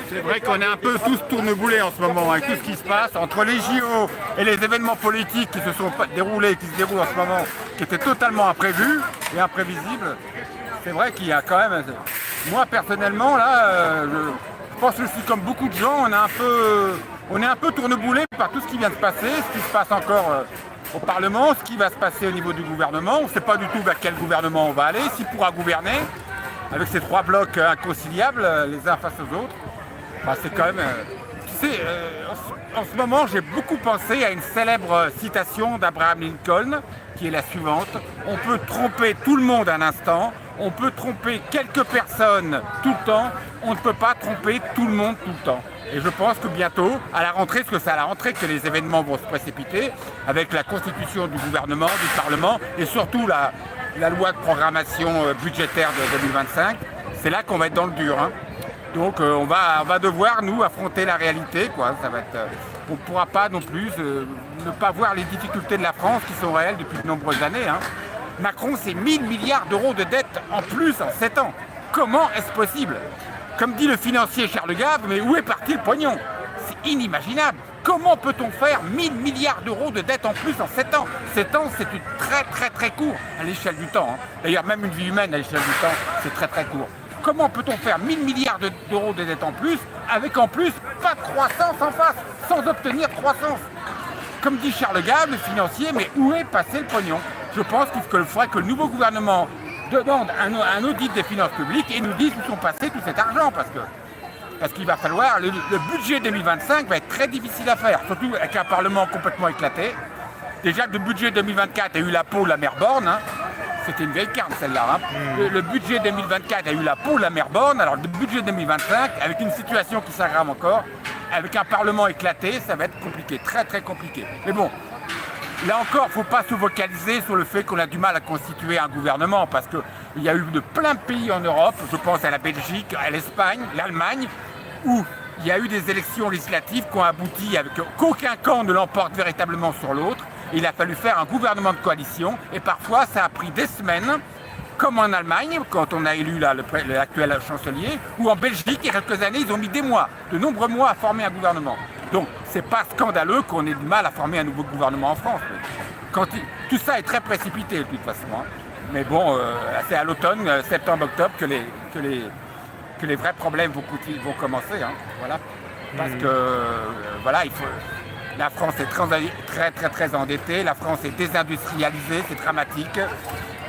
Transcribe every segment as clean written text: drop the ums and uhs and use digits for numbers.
C'est vrai qu'on est un peu tous tourneboulés en ce moment avec tout ce qui se passe entre les JO et les événements politiques qui se sont déroulés, qui se déroulent en ce moment, qui étaient totalement imprévus et imprévisibles. C'est vrai qu'il y a quand même... Moi personnellement là, je pense que je suis comme beaucoup de gens, on est un peu tourneboulés par tout ce qui vient de se passer, ce qui se passe encore au Parlement, ce qui va se passer au niveau du gouvernement. On ne sait pas du tout vers quel gouvernement on va aller, s'il pourra gouverner avec ces trois blocs inconciliables les uns face aux autres. Bah, c'est quand même... tu sais, en ce moment, j'ai beaucoup pensé à une célèbre citation d'Abraham Lincoln, qui est la suivante. On peut tromper tout le monde un instant, on peut tromper quelques personnes tout le temps, on ne peut pas tromper tout le monde tout le temps. Et je pense que bientôt, à la rentrée, parce que c'est à la rentrée que les événements vont se précipiter, avec la constitution du gouvernement, du Parlement, et surtout la loi de programmation budgétaire de 2025, c'est là qu'on va être dans le dur. Hein. Donc on va devoir, nous, affronter la réalité. Quoi. Ça va être, on ne pourra pas non plus ne pas voir les difficultés de la France qui sont réelles depuis de nombreuses années. Hein. Macron, c'est 1000 milliards d'euros de dettes en plus en 7 ans. Comment est-ce possible? Comme dit le financier Charles Gave, mais où est parti le pognon? C'est inimaginable. Comment peut-on faire 1000 milliards d'euros de dettes en plus en 7 ans? 7 ans, c'est très court à l'échelle du temps. Hein. D'ailleurs, même une vie humaine à l'échelle du temps, c'est très court. Comment peut-on faire 1000 milliards d'euros de dettes en plus, avec en plus pas de croissance en face, sans obtenir de croissance? Comme dit Charles Gave, le financier, mais où est passé le pognon? Je pense qu'il faudrait que le nouveau gouvernement demande un audit des finances publiques et nous dise où sont passés tout cet argent, parce qu'il va falloir, le budget 2025 va être très difficile à faire, surtout avec un Parlement complètement éclaté. Déjà que le budget 2024 a eu la peau, la mer Borne, hein. C'était une vieille carte celle-là. Hein. Le budget 2024 a eu la peau, la mer Borne, alors le budget 2025, avec une situation qui s'aggrave encore, avec un Parlement éclaté, ça va être compliqué, très compliqué. Mais bon, là encore, il ne faut pas se focaliser sur le fait qu'on a du mal à constituer un gouvernement, parce qu'il y a eu de plein de pays en Europe, je pense à la Belgique, à l'Espagne, l'Allemagne, où il y a eu des élections législatives qui ont abouti avec qu'aucun camp ne l'emporte véritablement sur l'autre. Il a fallu faire un gouvernement de coalition, et parfois ça a pris des semaines, comme en Allemagne, quand on a élu l'actuel chancelier, ou en Belgique, il y a quelques années, ils ont mis des mois, de nombreux mois à former un gouvernement. Donc, c'est pas scandaleux qu'on ait du mal à former un nouveau gouvernement en France. Tout ça est très précipité, de toute façon. Hein. Mais bon, c'est à l'automne, septembre-octobre, que les vrais problèmes vont commencer. Hein. Voilà. Parce que, voilà, la France est très endettée, la France est désindustrialisée, c'est dramatique.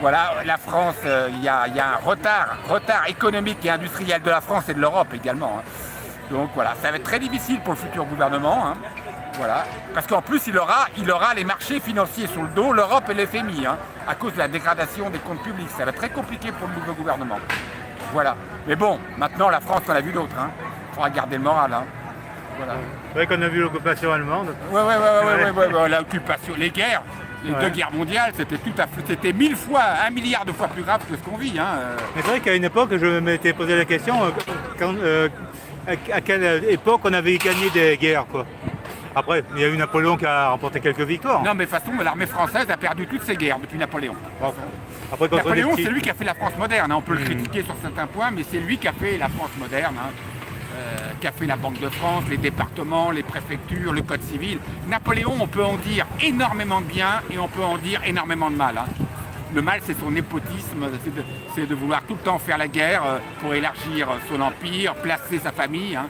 Voilà, la France, il y a un retard économique et industriel de la France et de l'Europe également. Hein. Donc voilà, ça va être très difficile pour le futur gouvernement. Hein. Voilà. Parce qu'en plus, il aura les marchés financiers sur le dos, l'Europe et l'FMI, hein, à cause de la dégradation des comptes publics. Ça va être très compliqué pour le nouveau gouvernement. Voilà. Mais bon, maintenant, la France, on a vu d'autres. Hein. Il faudra garder le moral. Hein. Voilà. C'est vrai qu'on a vu l'occupation allemande. Ouais, l'occupation, les guerres. Les deux guerres mondiales, c'était 1000 fois, 1 milliard de fois plus grave que ce qu'on vit. Hein. Mais c'est vrai qu'à une époque, je m'étais posé la question, à quelle époque on avait gagné des guerres, quoi. Après, il y a eu Napoléon qui a remporté quelques victoires. Non, mais de toute façon, l'armée française a perdu toutes ses guerres depuis Napoléon. Bon. Après, Napoléon, c'est lui qui a fait la France moderne. Hein. On peut le critiquer sur certains points, mais c'est lui qui a fait la France moderne. Hein. Qui a fait la Banque de France, les départements, les préfectures, le Code civil. Napoléon, on peut en dire énormément de bien et on peut en dire énormément de mal. Hein. Le mal, c'est son népotisme, c'est de vouloir tout le temps faire la guerre pour élargir son empire, placer sa famille. Hein.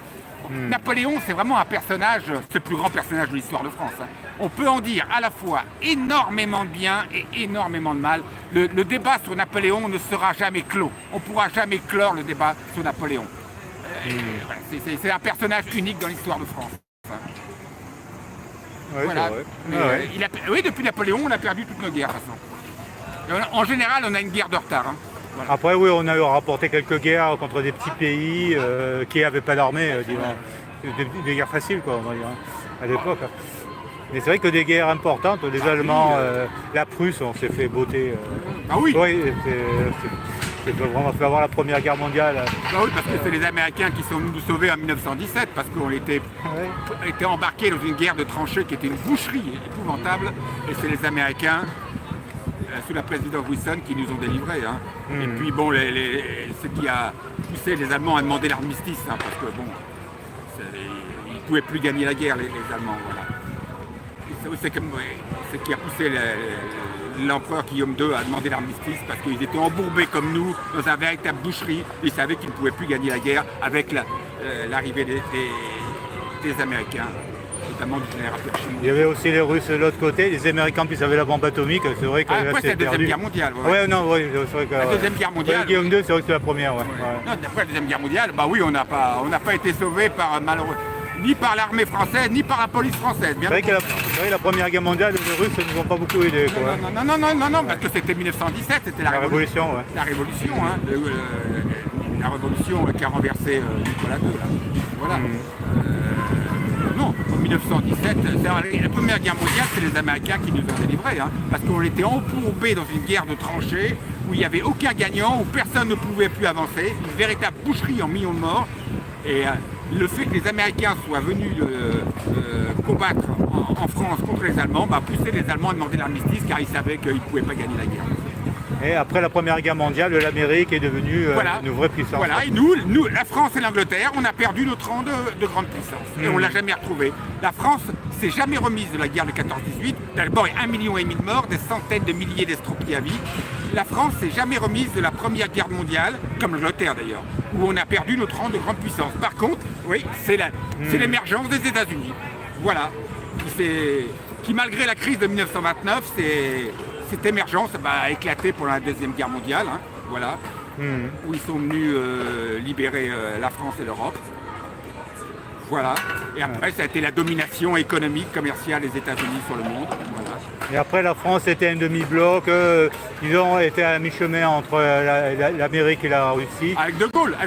Napoléon, c'est vraiment un personnage, c'est le plus grand personnage de l'histoire de France. Hein. On peut en dire à la fois énormément de bien et énormément de mal. Le débat sur Napoléon ne sera jamais clos. On ne pourra jamais clore le débat sur Napoléon. C'est un personnage unique dans l'histoire de France. Ouais, voilà. Oui, depuis Napoléon, on a perdu toutes nos guerres. De toute façon. En général, on a une guerre de retard. Hein. Voilà. Après, oui, on a remporté quelques guerres contre des petits pays qui n'avaient pas d'armée, des guerres faciles, quoi, on va dire, à l'époque. Mais c'est vrai que des guerres importantes, les Allemands, la Prusse, on s'est fait botter. Ah oui. On va faire avoir la Première Guerre mondiale. Bah oui, parce que c'est les Américains qui sont venus nous sauver en 1917, parce qu'on était embarqués dans une guerre de tranchées qui était une boucherie épouvantable, et c'est les Américains sous la présidence Wilson qui nous ont délivrés. Hein. Et puis bon, ce qui a poussé les Allemands à demander l'armistice, hein, parce que bon, ils ne pouvaient plus gagner la guerre, les Allemands. Voilà. C'est ce qui a poussé l'empereur Guillaume II a demandé l'armistice parce qu'ils étaient embourbés comme nous dans un véritable boucherie. Ils savaient qu'ils ne pouvaient plus gagner la guerre avec l'arrivée des Américains, notamment du général Pershing. Il y avait aussi les Russes de l'autre côté, les Américains puis ils avaient la bombe atomique, c'est vrai que après c'est la Deuxième Guerre mondiale. Ouais, non, oui, c'est vrai que... La Deuxième Guerre mondiale. Guillaume II, c'est vrai que c'est la première, ouais. Non, après la Deuxième Guerre mondiale, bah oui, on n'a pas été sauvés par malheureux. Ni par l'armée française, ni par la police française. C'est vrai que la Première Guerre mondiale, les Russes ne nous ont pas beaucoup aidés. Non, parce que c'était 1917, c'était la Révolution. Ouais. La Révolution, hein, la Révolution qui a renversé Nicolas II. Là. Voilà. Non, en 1917, la Première Guerre mondiale, c'est les Américains qui nous ont délivrés, hein, parce qu'on était embourbés dans une guerre de tranchées où il n'y avait aucun gagnant, où personne ne pouvait plus avancer, une véritable boucherie en millions de morts. Et le fait que les Américains soient venus combattre en France contre les Allemands a poussé les Allemands à demander l'armistice car ils savaient qu'ils ne pouvaient pas gagner la guerre. Et après la Première Guerre mondiale, l'Amérique est devenue une vraie puissance. Voilà, et nous, la France et l'Angleterre, on a perdu notre rang de grande puissance. Et on ne l'a jamais retrouvé. La France s'est jamais remise de la guerre de 14-18. D'abord, 1,5 million de morts, des centaines de milliers d'estropiés à vie. La France s'est jamais remise de la Première Guerre mondiale, comme l'Angleterre d'ailleurs, où on a perdu notre rang de grande puissance. Par contre, oui, c'est l'émergence des États-Unis. Voilà. Qui malgré la crise de 1929, cette émergence a éclaté pendant la Deuxième Guerre mondiale, hein, voilà, où ils sont venus libérer la France et l'Europe. Voilà. Et après, ça a été la domination économique, commerciale des États-Unis sur le monde. Voilà. Et après, la France était un demi-bloc. Ils ont été à mi-chemin entre l'Amérique et la Russie. Avec De Gaulle. Ah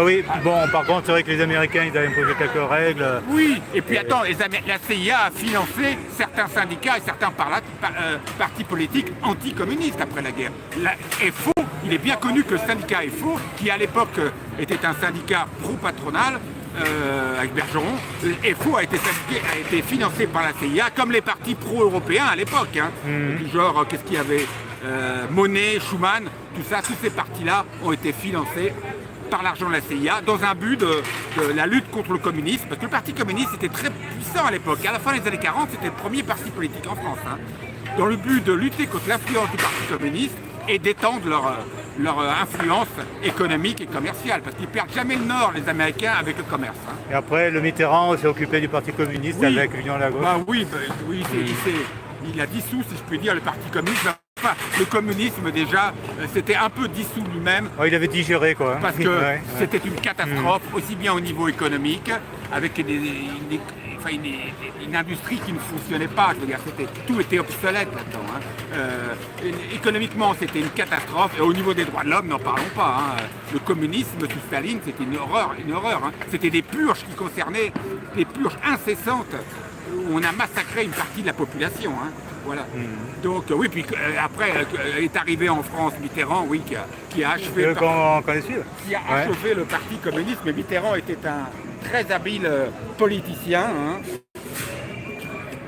oui, bon, par contre, c'est vrai que les Américains, ils avaient imposé quelques règles. Oui, et puis attends, la CIA a financé certains syndicats et certains partis politiques anticommunistes après la guerre. FO, il est bien connu que le syndicat FO, qui à l'époque était un syndicat pro-patronal, avec Bergeron, FO a été financé par la CIA comme les partis pro-européens à l'époque, hein, du genre, qu'est-ce qu'il y avait, Monnet, Schuman, tout ça, tous ces partis-là ont été financés par l'argent de la CIA dans un but de la lutte contre le communisme, parce que le Parti communiste était très puissant à l'époque. À la fin des années 40, c'était le premier parti politique en France, hein, dans le but de lutter contre l'influence du Parti communiste et d'étendre leur influence économique et commerciale, parce qu'ils perdent jamais le Nord, les Américains, avec le commerce. Hein. Et après, le Mitterrand s'est occupé du Parti communiste avec l'Union de la gauche. Il a dissous, si je puis dire, le Parti communiste. Enfin, le communisme, déjà, c'était un peu dissous lui-même. Oh, il avait digéré, quoi. Parce que c'était une catastrophe, aussi bien au niveau économique, avec une industrie qui ne fonctionnait pas. Je veux dire, tout était obsolète là-dedans. Hein. Économiquement, c'était une catastrophe. Et au niveau des droits de l'homme, n'en parlons pas. Hein. Le communisme sous Staline, c'était une horreur. Hein. C'était des purges qui concernaient des purges incessantes où on a massacré une partie de la population. Hein. Voilà. Donc oui, puis après est arrivé en France Mitterrand, oui, qui a achevé achevé le Parti communiste, mais Mitterrand était un très habile politicien. Hein.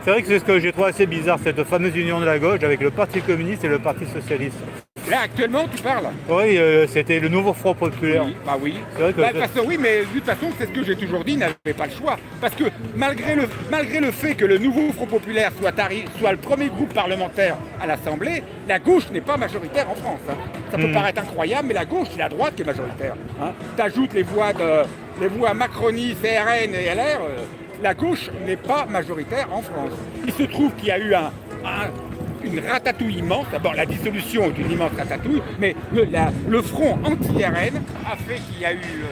C'est vrai que c'est ce que j'ai trouvé assez bizarre, cette fameuse union de la gauche avec le Parti communiste et le Parti socialiste. Là, actuellement, tu parles? Oui, c'était le nouveau Front populaire. Oui, bah oui. C'est vrai que oui, mais de toute façon, c'est ce que j'ai toujours dit, il n'avait pas le choix. Parce que malgré le fait que le nouveau Front populaire soit le premier groupe parlementaire à l'Assemblée, la gauche n'est pas majoritaire en France. Hein. Ça peut paraître incroyable, mais la gauche, c'est la droite qui est majoritaire. Hein. T'ajoutes les voix Macronie, CRN et LR, la gauche n'est pas majoritaire en France. Il se trouve qu'il y a eu une ratatouille immense. D'abord, la dissolution est une immense ratatouille, mais le front anti-RN a fait qu'il y a eu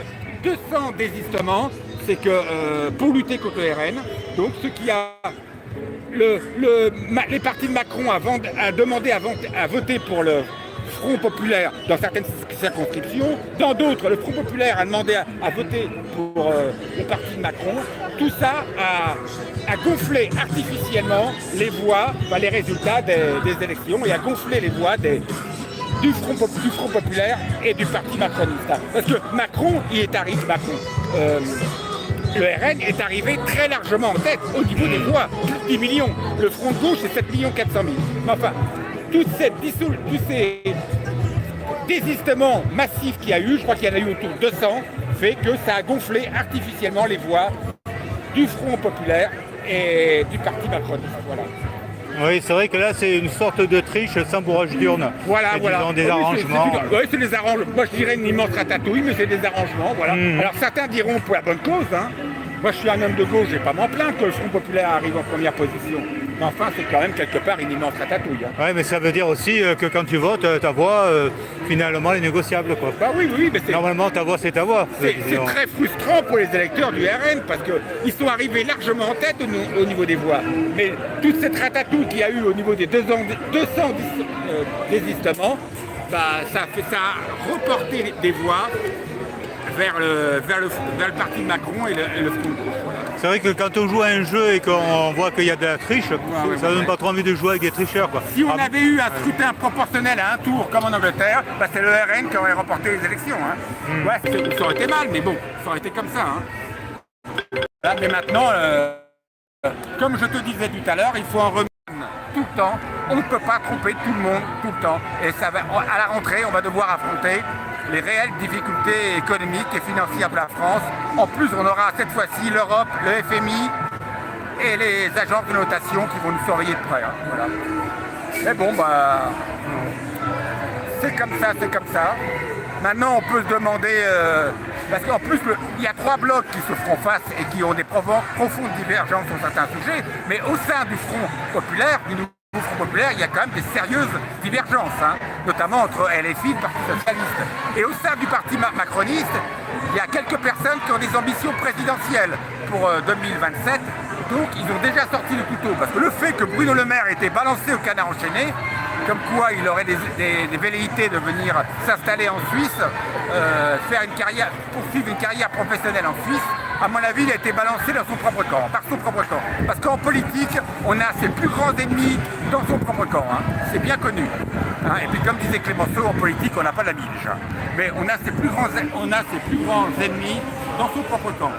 200 désistements. C'est que pour lutter contre le RN, donc ce qui a... les partis de Macron a demandé à voter pour le Front populaire dans certaines circonscriptions. Dans d'autres, le Front populaire a demandé à voter pour le parti de Macron. Tout ça a gonflé artificiellement les voix, les résultats des élections et a gonflé les voix du Front populaire et du parti macroniste. Parce que Macron, il est arrivé, le RN est arrivé très largement en tête au niveau des voix, plus de 10 millions. Le Front de gauche, c'est 7 400 000. Mais enfin, tous ces désistements massifs qu'il y a eu, je crois qu'il y en a eu autour de 200, fait que ça a gonflé artificiellement les voix du Front populaire et du parti macroniste. Voilà. Oui, c'est vrai que là, c'est une sorte de triche sans bourrage d'urne. Voilà, voilà. Disons, des arrangements. Oui, c'est des arrangements. Moi, je dirais une immense ratatouille, mais c'est des arrangements, voilà. Alors, certains diront pour la bonne cause, hein. Moi, je suis un homme de gauche, je ne vais pas m'en plaindre que le Front populaire arrive en première position. Mais enfin, c'est quand même quelque part une immense ratatouille. Hein. Oui, mais ça veut dire aussi que quand tu votes, ta voix, finalement, est négociable, quoi. Bah oui, oui, mais c'est... Normalement, ta voix, c'est ta voix. C'est très frustrant pour les électeurs du RN, parce qu'ils sont arrivés largement en tête au niveau des voix. Mais toute cette ratatouille qu'il y a eu au niveau des 200 désistements, bah, ça a reporté des voix vers le parti de Macron et le Front de gauche. Voilà. C'est vrai que quand on joue à un jeu et qu'on voit qu'il y a de la triche, ça donne pas trop envie de jouer avec des tricheurs, quoi. Si on avait eu un scrutin proportionnel à un tour comme en Angleterre, bah c'est le RN qui aurait remporté les élections. Hein. Ouais, ça aurait été mal, mais bon, ça aurait été comme ça. Hein. Là, mais maintenant, comme je te disais tout à l'heure, il faut en remettre tout le temps. On ne peut pas tromper tout le monde tout le temps. Et ça va, à la rentrée, on va devoir affronter les réelles difficultés économiques et financières de la France. En plus, on aura cette fois-ci l'Europe, le FMI et les agences de notation qui vont nous surveiller de près. Hein. Voilà. Mais bon, bah, c'est comme ça, c'est comme ça. Maintenant, on peut se demander, parce qu'en plus, il y a 3 blocs qui se feront face et qui ont des profondes divergences sur certains sujets, mais au sein du Front populaire, du nouveau Front populaire, il y a quand même des sérieuses divergences, hein, notamment entre LFI et le Parti socialiste. Et au sein du Parti macroniste, il y a quelques personnes qui ont des ambitions présidentielles pour 2027, donc ils ont déjà sorti le couteau, parce que le fait que Bruno Le Maire ait été balancé au canard enchaîné, comme quoi il aurait des velléités de venir s'installer en Suisse, faire une carrière, poursuivre une carrière professionnelle en Suisse, à mon avis, il a été balancé dans son propre camp, par son propre camp. Parce qu'en politique, on a ses plus grands ennemis dans son propre camp, hein. C'est bien connu. Hein. Et puis comme disait Clémenceau, en politique, on n'a pas d'amis déjà. Mais on a ses plus grands ennemis dans son propre camp.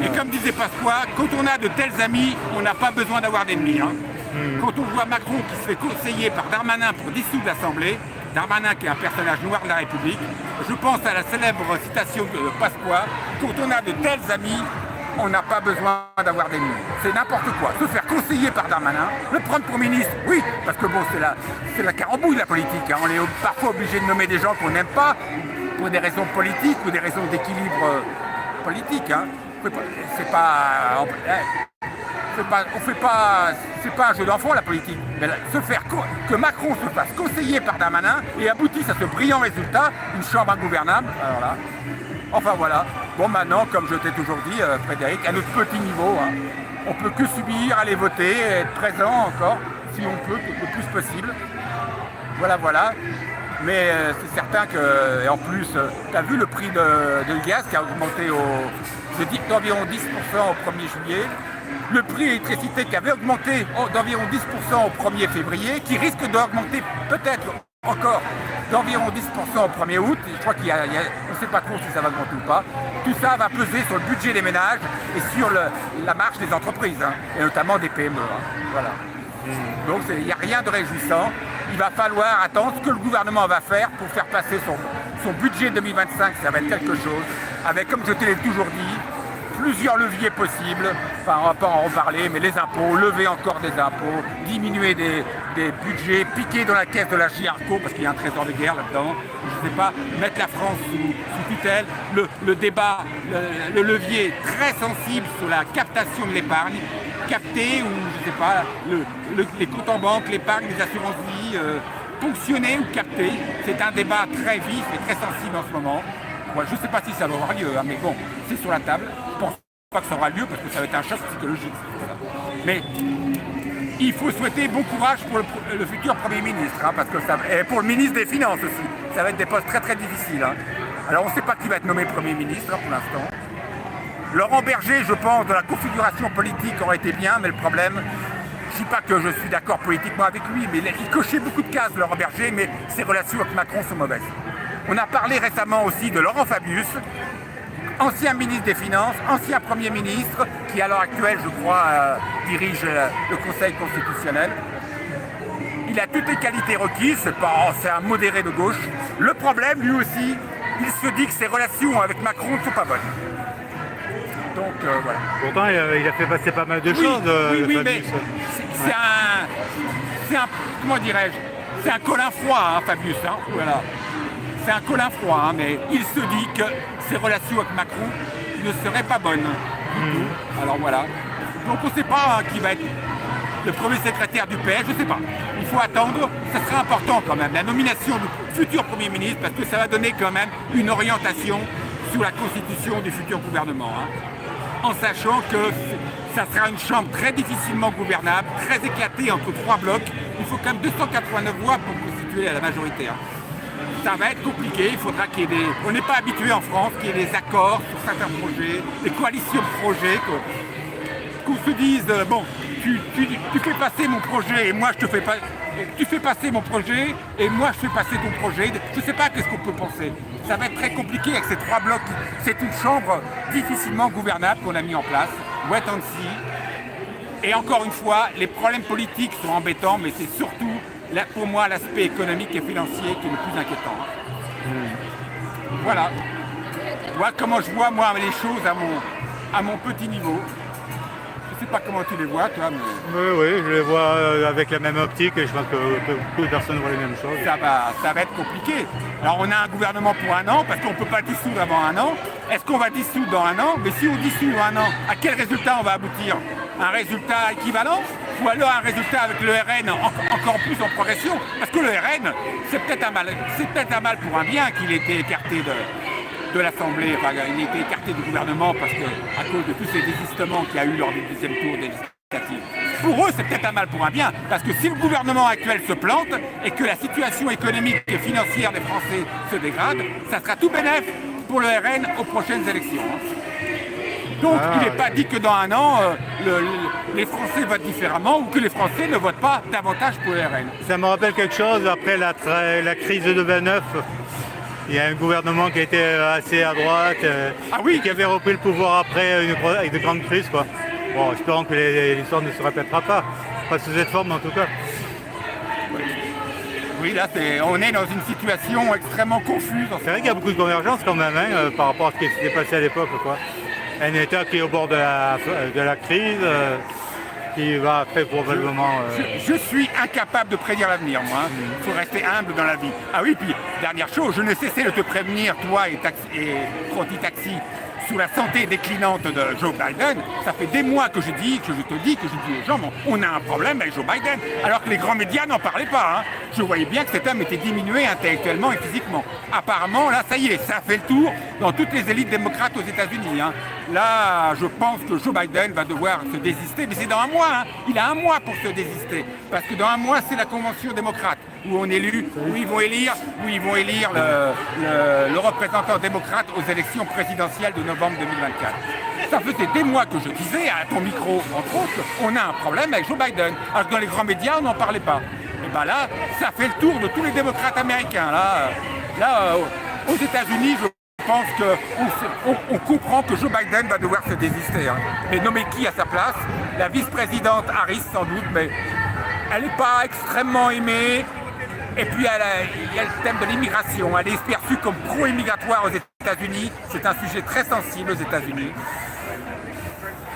Et comme disait Pasqua, quand on a de tels amis, on n'a pas besoin d'avoir d'ennemis. Hein. Quand on voit Macron qui se fait conseiller par Darmanin pour dissoudre l'Assemblée, Darmanin qui est un personnage noir de la République, je pense à la célèbre citation de Pasqua, quand on a de tels amis, on n'a pas besoin d'avoir d'ennemis. C'est n'importe quoi. Se faire conseiller par Darmanin, le prendre pour ministre, oui, parce que bon, c'est la carambouille de la politique. Hein. On est parfois obligé de nommer des gens qu'on n'aime pas, pour des raisons politiques ou des raisons d'équilibre politique. Hein. C'est pas... c'est pas un jeu d'enfant la politique. Mais que Macron se fasse conseiller par Darmanin et aboutisse à ce brillant résultat, une chambre ingouvernable. Alors là, enfin voilà. Bon maintenant, comme je t'ai toujours dit, Frédéric, à notre petit niveau, hein, on peut que subir, aller voter, être présent encore, si on peut, le plus possible. Voilà, voilà. Mais c'est certain que, et en plus, tu as vu le prix de gaz qui a augmenté d'environ 10% au 1er juillet. Le prix de l'électricité qui avait augmenté d'environ 10% au 1er février, qui risque d'augmenter peut-être encore d'environ 10% au 1er août. Je crois on ne sait pas trop si ça va augmenter ou pas. Tout ça va peser sur le budget des ménages et sur la marche des entreprises, hein, et notamment des PME. Hein. Voilà. Donc il n'y a rien de réjouissant. Il va falloir attendre ce que le gouvernement va faire pour faire passer son budget 2025, ça va être quelque chose, avec, comme je te l'ai toujours dit, plusieurs leviers possibles. Enfin, on ne va pas en reparler, mais les impôts, lever encore des impôts, diminuer des budgets, piquer dans la caisse de la GIARCO, parce qu'il y a un trésor de guerre là-dedans, je ne sais pas, mettre la France sous tutelle, le débat, le levier très sensible sur la captation de l'épargne, capter, ou je ne sais pas, les comptes en banque, l'épargne, les assurances-vie, ponctionner ou capter. C'est un débat très vif et très sensible en ce moment. Moi, je ne sais pas si ça va avoir lieu, hein, mais bon, c'est sur la table. Je ne pense pas que ça aura lieu parce que ça va être un choc psychologique. Mais il faut souhaiter bon courage pour le futur Premier ministre, hein, parce que et pour le ministre des Finances aussi. Ça va être des postes très très difficiles. Hein. Alors on ne sait pas qui va être nommé Premier ministre, hein, pour l'instant. Laurent Berger, je pense, de la configuration politique aurait été bien, mais le problème, je ne dis pas que je suis d'accord politiquement avec lui, mais il cochait beaucoup de cases, Laurent Berger, mais ses relations avec Macron sont mauvaises. On a parlé récemment aussi de Laurent Fabius, ancien ministre des Finances, ancien Premier ministre, qui à l'heure actuelle, je crois, dirige le Conseil constitutionnel. il a toutes les qualités requises, c'est un modéré de gauche. Le problème, lui aussi, il se dit que ses relations avec Macron ne sont pas bonnes. Donc voilà. Pourtant, il a fait passer pas mal de choses. Oui, mais c'est un, comment dirais-je, c'est un colin froid, hein, Fabius. Hein, voilà. C'est un colin froid, hein, mais il se dit que ses relations avec Macron ne seraient pas bonnes. Alors voilà. Donc on ne sait pas qui va être le premier secrétaire du PS, je ne sais pas. Il faut attendre, ça sera important quand même, la nomination du futur Premier ministre, parce que ça va donner quand même une orientation sur la constitution du futur gouvernement. Hein. En sachant que ça sera une chambre très difficilement gouvernable, très éclatée entre trois blocs. Il faut quand même 289 voix pour constituer la majorité. Hein. Ça va être compliqué, il faudra qu'il y ait des... On n'est pas habitué en France qu'il y ait des accords sur certains projets, des coalitions de projets, qu'on se dise, bon, tu fais passer mon projet et moi je te fais pas... Tu fais passer mon projet et moi je fais passer ton projet. Je ne sais pas qu'est-ce qu'on peut penser. Ça va être très compliqué avec ces trois blocs. C'est une chambre difficilement gouvernable qu'on a mis en place. Wait and see. Et encore une fois, les problèmes politiques sont embêtants, mais c'est surtout, là, pour moi, l'aspect économique et financier qui est le plus inquiétant. Voilà. Voilà comment je vois, moi, les choses à mon petit niveau. Je ne sais pas comment tu les vois, toi, mais... Oui, je les vois avec la même optique et je pense que beaucoup de personnes voient les mêmes choses. Ça va être compliqué. Alors on a un gouvernement pour un an, parce qu'on ne peut pas dissoudre avant un an. Est-ce qu'on va dissoudre dans un an? Mais si on dissout dans un an, à quel résultat on va aboutir? Un résultat équivalent? Ou alors un résultat avec le RN encore plus en progression? Parce que le RN, c'est peut-être un mal pour un bien qu'il ait été écarté de l'Assemblée, enfin, il a été écarté du gouvernement parce que, à cause de tous ces désistements qu'il y a eu lors du deuxième tour des législatives. Pour eux, c'est peut-être un mal pour un bien, parce que si le gouvernement actuel se plante et que la situation économique et financière des Français se dégrade, ça sera tout bénef pour le RN aux prochaines élections. Donc il n'est pas dit que dans un an, les Français votent différemment ou que les Français ne votent pas davantage pour le RN. Ça me rappelle quelque chose après la crise de 29. Il y a un gouvernement qui était assez à droite et qui avait repris le pouvoir après avec de grandes crises. Quoi. Bon, espérons que l'histoire ne se répétera pas sous cette forme en tout cas. Oui, là, on est dans une situation extrêmement confuse. C'est vrai qu'il y a beaucoup de convergence quand même par rapport à ce qui s'était passé à l'époque. Un État qui est au bord de la crise, qui va très probablement... Je suis incapable de prédire l'avenir, moi. Il faut rester humble dans la vie. Ah oui, puis, dernière chose, je ne cessais de te prévenir, toi et Fronti Taxi, sur la santé déclinante de Joe Biden. Ça fait des mois que je te dis aux gens, bon, on a un problème avec Joe Biden, alors que les grands médias n'en parlaient pas. Hein. Je voyais bien que cet homme était diminué intellectuellement et physiquement. Apparemment, là, ça y est, ça a fait le tour dans toutes les élites démocrates aux États-Unis. Hein. Là, je pense que Joe Biden va devoir se désister, mais c'est dans un mois. Hein. Il a un mois pour se désister, parce que dans un mois, c'est la convention démocrate où ils vont élire le représentant démocrate aux élections présidentielles de novembre 2024. Ça faisait des mois que je disais à ton micro, entre autres, on a un problème avec Joe Biden. Alors que dans les grands médias, on n'en parlait pas. Et bien là, ça fait le tour de tous les démocrates américains. Là, aux États-Unis, je pense qu'on comprend que Joe Biden va devoir se désister. Hein. Et nommer qui à sa place? La vice-présidente Harris, sans doute, mais elle n'est pas extrêmement aimée. Et puis il y a le thème de l'immigration. Elle est perçue comme pro-immigratoire aux États-Unis. C'est un sujet très sensible aux États-Unis.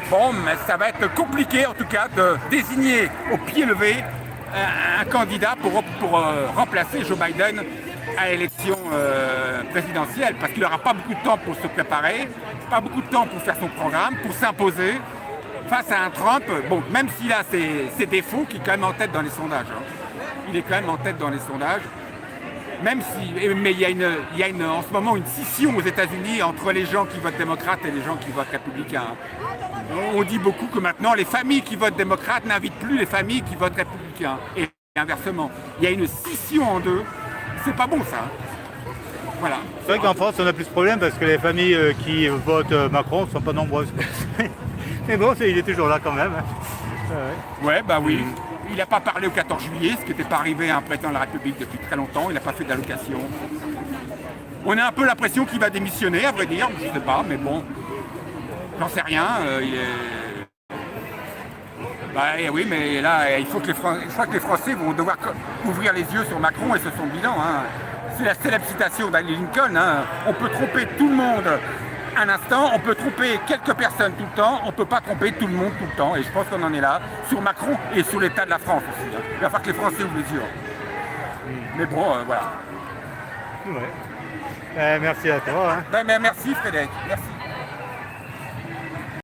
Bon, mais ça va être compliqué en tout cas de désigner au pied levé un candidat pour remplacer Joe Biden à l'élection présidentielle, parce qu'il n'aura pas beaucoup de temps pour se préparer, pas beaucoup de temps pour faire son programme, pour s'imposer face à un Trump, bon, même s'il a ses défauts, qui est quand même en tête dans les sondages. Hein. Il est quand même en tête dans les sondages. Même si, mais il y a en ce moment une scission aux États-Unis entre les gens qui votent démocrates et les gens qui votent républicains. On dit beaucoup que maintenant les familles qui votent démocrates n'invitent plus les familles qui votent républicains. Et inversement, il y a une scission en deux. C'est pas bon ça. Voilà. C'est vrai qu'en France on a plus de problèmes parce que les familles qui votent Macron ne sont pas nombreuses. Mais bon, il est toujours là quand même. Ouais, bah oui. Il n'a pas parlé au 14 juillet, ce qui n'était pas arrivé à un président de la République depuis très longtemps. Il n'a pas fait d'allocation. On a un peu l'impression qu'il va démissionner, à vrai dire. Je ne sais pas, mais bon, j'en sais rien. Bah, oui, mais là, il faut que je crois que les Français vont devoir ouvrir les yeux sur Macron et sur son bilan. Hein. C'est la célèbre citation d'Ali Lincoln. Hein. On peut tromper tout le monde un instant, on peut tromper quelques personnes tout le temps, on ne peut pas tromper tout le monde tout le temps. Et je pense qu'on en est là, sur Macron et sur l'état de la France aussi. Hein. Il va falloir que les Français ouvrent les yeux. Mais bon, voilà. Ouais. Merci à toi. Hein. Ben, merci Frédéric. Merci.